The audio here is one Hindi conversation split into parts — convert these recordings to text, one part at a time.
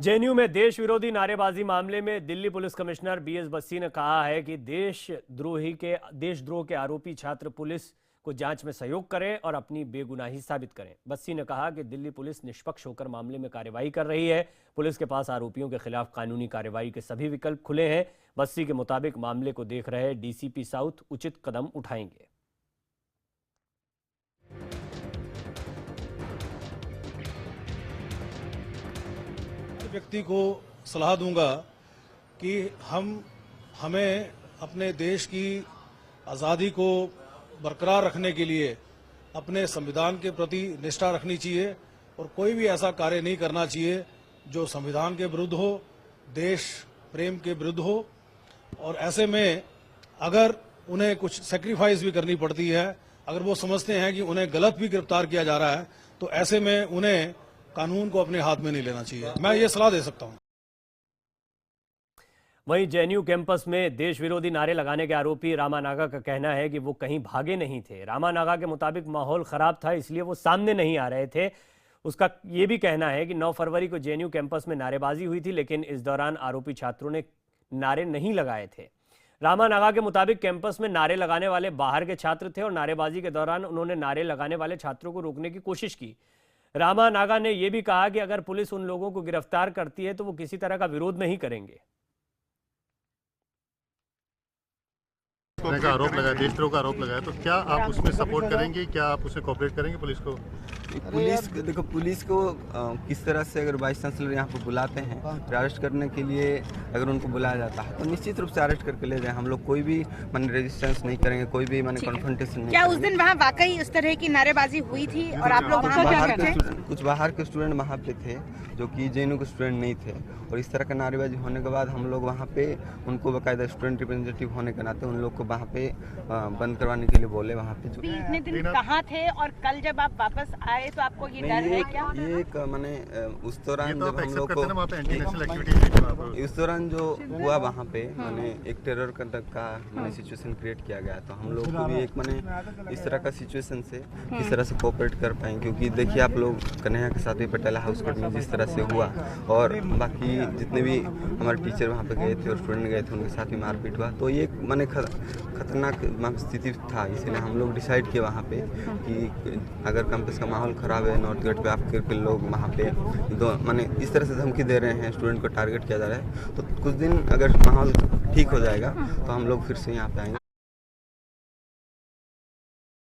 जेएनयू में देश विरोधी नारेबाजी मामले में Delhi police commissioner BS Bassi ने कहा है कि देशद्रोह के आरोपी छात्र पुलिस को जांच में सहयोग करें और अपनी बेगुनाही साबित करें। बस्सी ने कहा कि दिल्ली पुलिस निष्पक्ष होकर मामले में कार्रवाई कर रही है। पुलिस के पास आरोपियों के खिलाफ कानूनी कार्रवाई के सभी विकल्प खुले हैं। बस्सी के मुताबिक मामले को देख रहे डीसीपी साउथ उचित कदम उठाएंगे। व्यक्ति को सलाह दूंगा कि हमें अपने देश की आज़ादी को बरकरार रखने के लिए अपने संविधान के प्रति निष्ठा रखनी चाहिए और कोई भी ऐसा कार्य नहीं करना चाहिए जो संविधान के विरुद्ध हो, देश प्रेम के विरुद्ध हो। और ऐसे में अगर उन्हें कुछ सेक्रीफाइस भी करनी पड़ती है, अगर वो समझते हैं कि उन्हें गलत भी गिरफ्तार किया जा रहा है, तो ऐसे में उन्हें कानून को अपने हाथ में नहीं लेना चाहिए। मैं ये सलाह दे सकता हूं। वहीं जेएनयू कैंपस में देश विरोधी नारे लगाने के आरोपी रामा नागा का कहना है कि वो कहीं भागे नहीं थे। रामा नागा के मुताबिक माहौल खराब था, इसलिए वो सामने नहीं आ रहे थे। उसका ये भी कहना है कि 9 फरवरी को जेएनयू कैंपस में नारेबाजी हुई थी, लेकिन इस दौरान आरोपी छात्रों ने नारे नहीं लगाए थे। रामा नागा के मुताबिक कैंपस में नारे लगाने वाले बाहर के छात्र थे और नारेबाजी के दौरान उन्होंने नारे लगाने वाले छात्रों को रोकने की कोशिश की। रामा नागा ने यह भी कहा कि अगर पुलिस उन लोगों को गिरफ्तार करती है तो वो किसी तरह का विरोध नहीं करेंगे। का आरोप लगाया, देशद्रोह का आरोप लगाया, तो क्या आप उसमें सपोर्ट करेंगे? क्या आप उससे कोऑपरेट करेंगे पुलिस को? पुलिस को किस तरह से अगर वाइस चांसलर यहाँ पर बुलाते हैं तो अरेस्ट करने के लिए अगर उनको बुलाया जाता है तो निश्चित रूप से अरेस्ट करके ले जाए। हम लोग कोई भी रेजिस्टेंस नहीं करेंगे, कोई भी कॉन्फ्रंटेशन नहीं। क्या उस दिन वहाँ वाकई उस तरह की नारेबाजी हुई थी और आप लोग वहाँ क्या करते हैं? कुछ बाहर के स्टूडेंट वहाँ पे थे जो कि जेएनयू के स्टूडेंट नहीं थे, और इस तरह का नारेबाजी होने के बाद हम लोग वहाँ पे उनको बाकायदा स्टूडेंट रिप्रेजेंटेटिव होने के नाते उन लोग को वहाँ पे बंद करवाने के लिए बोले। वहाँ पे जो इतने दिन कहाँ थे और कल जब आप वापस आए तो आपको ये डर है क्या? ये एक मैंने उस दौरान जब हम लोग को इस दौरान जो हुआ वहाँ पे मैंने एक टेरर का मैंने सिचुएशन क्रिएट किया गया, तो हम लोग को भी एक मैंने इस तरह का सिचुएशन से किस तरह से कोऑपरेट कर पाएंगे। क्योंकि देखिए आप लोग कन्हैया के साथ भी पटेला हाउस कोर्ट में जिस तरह से हुआ और बाकी जितने भी हमारे टीचर वहाँ पे गए थे और स्टूडेंट गए थे उनके साथ भी मारपीट हुआ, तो ये मैंने खतरनाक स्थिति था। इसलिए हम लोग डिसाइड किए वहाँ पे कि अगर कैंपस का माहौल ख़राब है, नॉर्थ गेट पे आपके लोग वहाँ पे मैंने इस तरह से धमकी दे रहे हैं, स्टूडेंट को टारगेट किया जा रहा है, तो कुछ दिन अगर माहौल ठीक हो जाएगा तो हम लोग फिर से यहाँ पे आएंगे।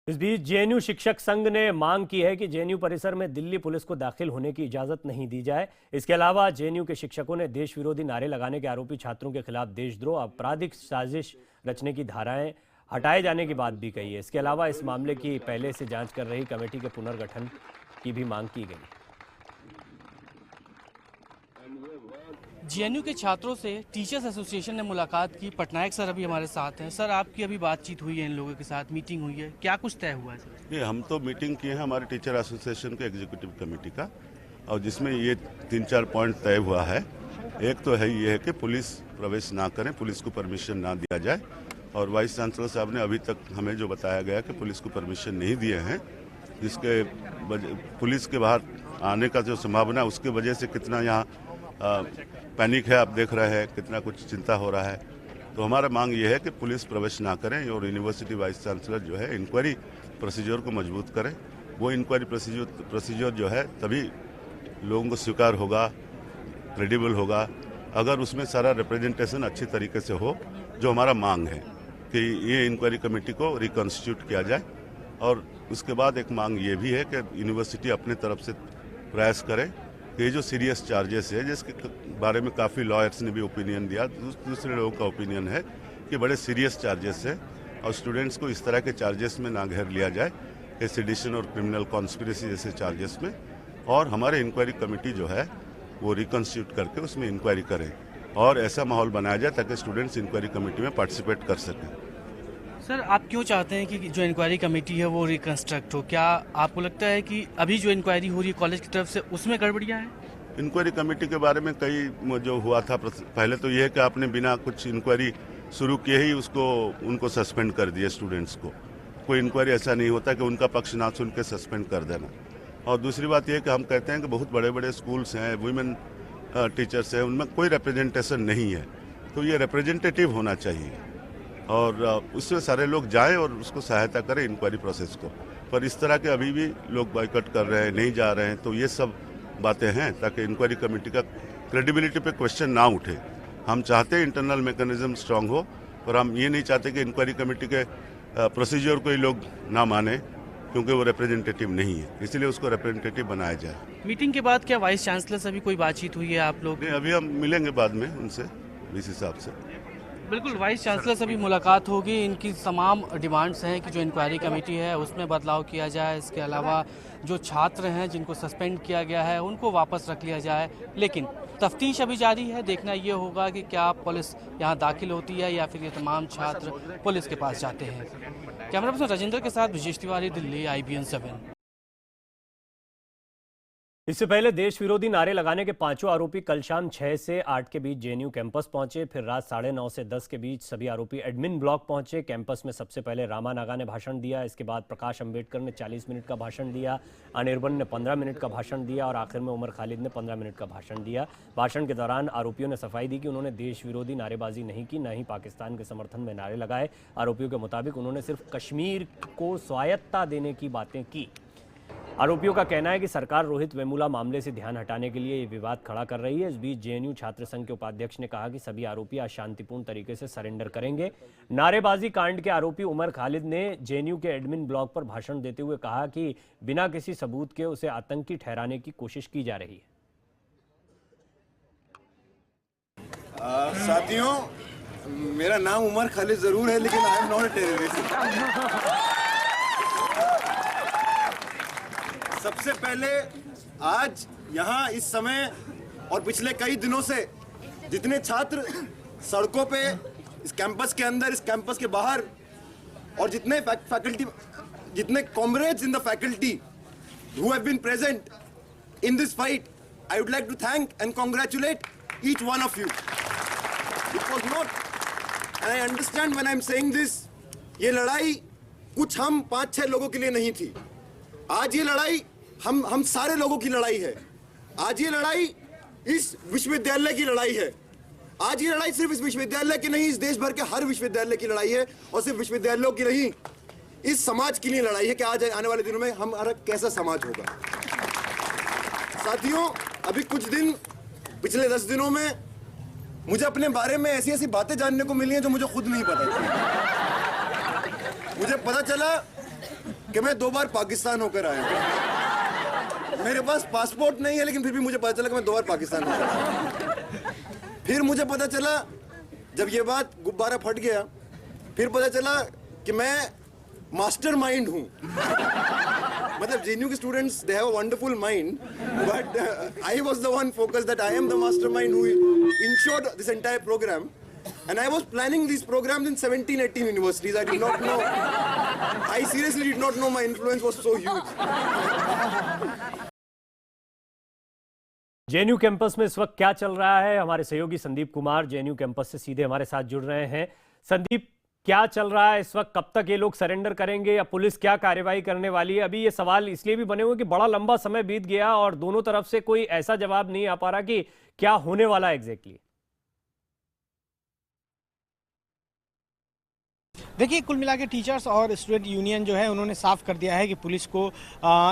इस बीच जेएनयू शिक्षक संघ ने मांग की है कि जेएनयू परिसर में दिल्ली पुलिस को दाखिल होने की इजाजत नहीं दी जाए। इसके अलावा जेएनयू के शिक्षकों ने देश विरोधी नारे लगाने के आरोपी छात्रों के खिलाफ देशद्रोह, आपराधिक साजिश रचने की धाराएं हटाए जाने की बात भी कही है। इसके अलावा इस मामले की पहले से जांच कर रही कमेटी के पुनर्गठन की भी मांग की गई। जेएनयू के छात्रों से टीचर्स एसोसिएशन ने मुलाकात की। पटनायक सर अभी हमारे साथ हैं। सर, आपकी अभी बातचीत हुई है, इन लोगों के साथ मीटिंग हुई है, क्या कुछ तय हुआ है सर? ये हम तो मीटिंग किए हैं हमारे टीचर एसोसिएशन के एग्जीक्यूटिव कमेटी का, और जिसमें ये 3-4 पॉइंट तय हुआ है। एक तो है ये है कि पुलिस प्रवेश ना करें, पुलिस को परमिशन ना दिया जाए, और वाइस चांसलर साहब ने अभी तक हमें जो बताया गया कि पुलिस को परमिशन नहीं दिए हैं, जिसके पुलिस के बाहर आने का जो संभावना है उसके वजह से कितना यहाँ पैनिक है, आप देख रहे हैं कितना कुछ चिंता हो रहा है। तो हमारा मांग ये है कि पुलिस प्रवेश ना करें और यूनिवर्सिटी वाइस चांसलर जो है इंक्वायरी प्रोसीजर को मजबूत करें। वो इंक्वायरी प्रोसीजर जो है तभी लोगों को स्वीकार होगा, क्रेडिबल होगा, अगर उसमें सारा रिप्रेजेंटेशन अच्छी तरीके से हो। जो हमारा मांग है कि ये इंक्वायरी कमेटी को रिकॉन्स्टिट्यूट किया जाए, और उसके बाद एक मांग ये भी है कि यूनिवर्सिटी अपने तरफ से प्रयास करे कि ये जो सीरियस चार्जेस है, जिसके बारे में काफ़ी लॉयर्स ने भी ओपिनियन दिया, दूसरे लोगों का ओपिनियन है कि बड़े सीरियस चार्जेस है, और स्टूडेंट्स को इस तरह के चार्जेस में ना घेर लिया जाए कि सेडिशन और क्रिमिनल कॉन्स्पिरेसी जैसे चार्जेस में। और हमारे इंक्वायरी कमेटी जो है वो रिकॉन्स्टिट्यूट करके उसमें इंक्वायरी करें और ऐसा माहौल बनाया जाए ताकि स्टूडेंट्स इंक्वायरी कमेटी में पार्टिसिपेट कर सकें। सर, आप क्यों चाहते हैं कि जो इंक्वायरी कमेटी है वो रिकंस्ट्रक्ट हो? क्या आपको लगता है कि अभी जो इंक्वायरी हो रही है कॉलेज की तरफ से उसमें गड़बड़ियाँ हैं? इंक्वायरी कमेटी के बारे में कई जो हुआ था, पहले तो ये है कि आपने बिना कुछ इंक्वायरी शुरू किए ही उनको सस्पेंड कर दिया स्टूडेंट्स को। कोई इंक्वायरी ऐसा नहीं होता कि उनका पक्ष ना सुन के सस्पेंड कर देना। और दूसरी बात यह है कि हम कहते हैं कि बहुत बड़े बड़े स्कूल्स हैं, वुमेन टीचर्स हैं, उनमें कोई रिप्रेजेंटेशन नहीं है। तो ये रिप्रेजेंटेटिव होना चाहिए और उससे सारे लोग जाएं और उसको सहायता करें इंक्वायरी प्रोसेस को। पर इस तरह के अभी भी लोग बॉयकॉट कर रहे हैं, नहीं जा रहे हैं, तो ये सब बातें हैं ताकि इंक्वायरी कमेटी का क्रेडिबिलिटी पे क्वेश्चन ना उठे। हम चाहते हैं इंटरनल मैकेनिज्म स्ट्रांग हो, पर हम ये नहीं चाहते कि इंक्वायरी कमेटी के प्रोसीजर को ही लोग ना माने, क्योंकि वो रिप्रेजेंटेटिव नहीं है, इसलिए उसको रिप्रेजेंटेटिव बनाया जाए। मीटिंग के बाद क्या वाइस चांसलर से भी कोई बातचीत हुई है आप लोग? नहीं, अभी हम मिलेंगे बाद में उनसे इस हिसाब से। बिल्कुल, वाइस चांसलर से भी मुलाकात होगी। इनकी तमाम डिमांड्स हैं कि जो इंक्वायरी कमेटी है उसमें बदलाव किया जाए। इसके अलावा जो छात्र हैं जिनको सस्पेंड किया गया है उनको वापस रख लिया जाए। लेकिन तफ्तीश अभी जारी है, देखना ये होगा कि क्या पुलिस यहाँ दाखिल होती है या फिर ये तमाम छात्र पुलिस के पास जाते हैं। कैमरा पर्सन राजेंद्र के साथ विजेश तिवारी, दिल्ली, IBN 7। इससे पहले देश विरोधी नारे लगाने के पांचों आरोपी कल शाम 6 से 8 के बीच JNU कैंपस पहुंचे। फिर रात 9:30 से 10 के बीच सभी आरोपी एडमिन ब्लॉक पहुंचे। कैंपस में सबसे पहले रामा नागा ने भाषण दिया, इसके बाद प्रकाश अंबेडकर ने 40 मिनट का भाषण दिया, अनिर्बन ने 15 मिनट का भाषण दिया और आखिर में उमर खालिद ने 15 मिनट का भाषण दिया। भाषण के दौरान आरोपियों ने सफाई दी कि उन्होंने देश विरोधी नारेबाजी नहीं की, न ही पाकिस्तान के समर्थन में नारे लगाए। आरोपियों के मुताबिक उन्होंने सिर्फ कश्मीर को स्वायत्तता देने की बातें की। आरोपियों का कहना है कि सरकार रोहित वेमुला मामले से ध्यान हटाने के लिए ये विवाद खड़ा कर रही है। इस बीच JNU छात्र संघ के उपाध्यक्ष ने कहा कि सभी आरोपी आज शांतिपूर्ण तरीके से सरेंडर करेंगे। नारेबाजी कांड के आरोपी उमर खालिद ने JNU के एडमिन ब्लॉक पर भाषण देते हुए कहा कि बिना किसी सबूत के उसे आतंकी ठहराने की कोशिश की जा रही है। साथियों, मेरा नाम उमर खालिद जरूर है, लेकिन I am not a terrorist. सबसे पहले आज यहाँ इस समय और पिछले कई दिनों से जितने छात्र सड़कों पे, इस कैंपस के अंदर, इस कैंपस के बाहर, और जितने फैकल्टी, जितने comrades in the faculty who have been present in this fight, I would like to thank and congratulate each one of you. It was not, and I understand when I'm saying this, ये लड़ाई कुछ हम 5-6 लोगों के लिए नहीं थी। आज ये लड़ाई हम सारे लोगों की लड़ाई है। आज ये लड़ाई इस विश्वविद्यालय की लड़ाई है। आज ये लड़ाई सिर्फ इस विश्वविद्यालय की नहीं, इस देश भर के हर विश्वविद्यालय की लड़ाई है, और सिर्फ विश्वविद्यालयों की नहीं, इस समाज के लिए लड़ाई है कि आज आने वाले दिनों में हमारा कैसा समाज होगा। साथियों, अभी कुछ दिन, पिछले 10 दिनों में मुझे अपने बारे में ऐसी ऐसी बातें जानने को मिली हैं जो मुझे खुद नहीं पता थी। मुझे पता चला कि मैं 2 बार पाकिस्तान होकर आया हूं। मेरे पास पासपोर्ट नहीं है, लेकिन फिर भी मुझे पता चला कि मैं 2 बार पाकिस्तान होकर आया। फिर मुझे पता चला, जब ये बात गुब्बारा फट गया, फिर पता चला कि मैं मास्टरमाइंड हूं। मतलब JNU के students, they have a wonderful mind, but I was the one focused that I am the mastermind who ensured this entire program, and I was planning these programs in 17-18 universities. I did not know, I seriously did not know my influence was so huge. JNU campus में इस वक्त क्या चल रहा है, हमारे सहयोगी संदीप कुमार JNU कैंपस से सीधे हमारे साथ जुड़ रहे हैं। संदीप, क्या चल रहा है इस वक्त? कब तक ये लोग सरेंडर करेंगे या पुलिस क्या कार्रवाई करने वाली है? अभी ये सवाल इसलिए भी बने हुए कि बड़ा लंबा समय बीत गया और दोनों तरफ से कोई ऐसा जवाब नहीं आ पा रहा कि क्या होने वाला है एग्जैक्टली। देखिए, कुल मिला के टीचर्स और स्टूडेंट यूनियन जो है उन्होंने साफ कर दिया है कि पुलिस को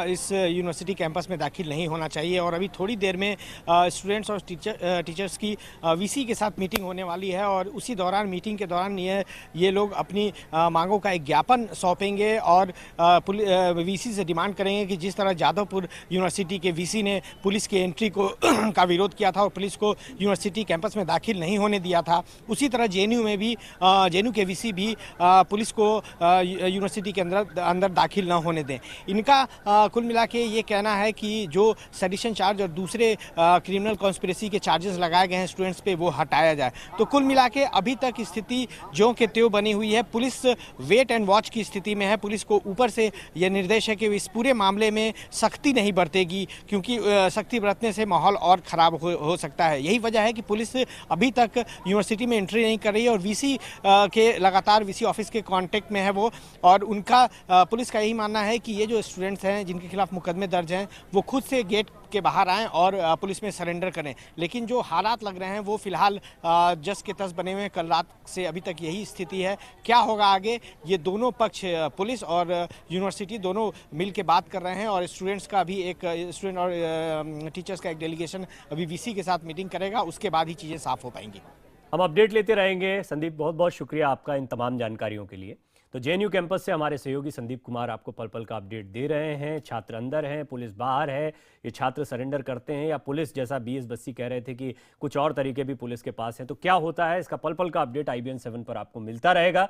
इस यूनिवर्सिटी कैंपस में दाखिल नहीं होना चाहिए, और अभी थोड़ी देर में स्टूडेंट्स और टीचर्स की VC के साथ मीटिंग होने वाली है, और उसी दौरान, मीटिंग के दौरान ये लोग अपनी मांगों का एक ज्ञापन सौंपेंगे और VC से डिमांड करेंगे कि जिस तरह जादवपुर यूनिवर्सिटी के VC ने पुलिस की एंट्री को का विरोध किया था और पुलिस को यूनिवर्सिटी कैंपस में दाखिल नहीं होने दिया था, उसी तरह JNU में भी JNU के VC भी पुलिस को यूनिवर्सिटी के अंदर दाखिल न होने दें। इनका कुल मिला के ये कहना है कि जो सेडिशन चार्ज और दूसरे क्रिमिनल कॉन्स्पिरेसी के चार्जेस लगाए गए हैं स्टूडेंट्स पे, वो हटाया जाए। तो कुल मिला के अभी तक स्थिति ज्यों के त्यों बनी हुई है। पुलिस वेट एंड वॉच की स्थिति में है। पुलिस को ऊपर से यह निर्देश है कि इस पूरे मामले में सख्ती नहीं बरतेगी, क्योंकि सख्ती बरतने से माहौल और ख़राब हो सकता है। यही वजह है कि पुलिस अभी तक यूनिवर्सिटी में एंट्री नहीं कर रही है, और VC के लगातार VC ऑफिस ऑफिस के कांटेक्ट में है वो, और उनका पुलिस का यही मानना है कि ये जो स्टूडेंट्स हैं जिनके खिलाफ मुकदमे दर्ज हैं वो खुद से गेट के बाहर आएँ और पुलिस में सरेंडर करें। लेकिन जो हालात लग रहे हैं वो फिलहाल जस के तस बने हुए हैं। कल रात से अभी तक यही स्थिति है। क्या होगा आगे, ये दोनों पक्ष, पुलिस और यूनिवर्सिटी, दोनों मिल के बात कर रहे हैं, और स्टूडेंट्स का भी एक स्टूडेंट और टीचर्स का एक डेलीगेशन अभी वीसी के साथ मीटिंग करेगा, उसके बाद ही चीज़ें साफ हो पाएंगी। हम अपडेट लेते रहेंगे। संदीप, बहुत बहुत शुक्रिया आपका इन तमाम जानकारियों के लिए। तो जेएनयू कैंपस से हमारे सहयोगी संदीप कुमार आपको पल पल का अपडेट दे रहे हैं। छात्र अंदर हैं, पुलिस बाहर है। ये छात्र सरेंडर करते हैं या पुलिस, जैसा बीएस बस्सी कह रहे थे कि कुछ और तरीके भी पुलिस के पास हैं, तो क्या होता है इसका पल पल का अपडेट IBN 7 पर आपको मिलता रहेगा।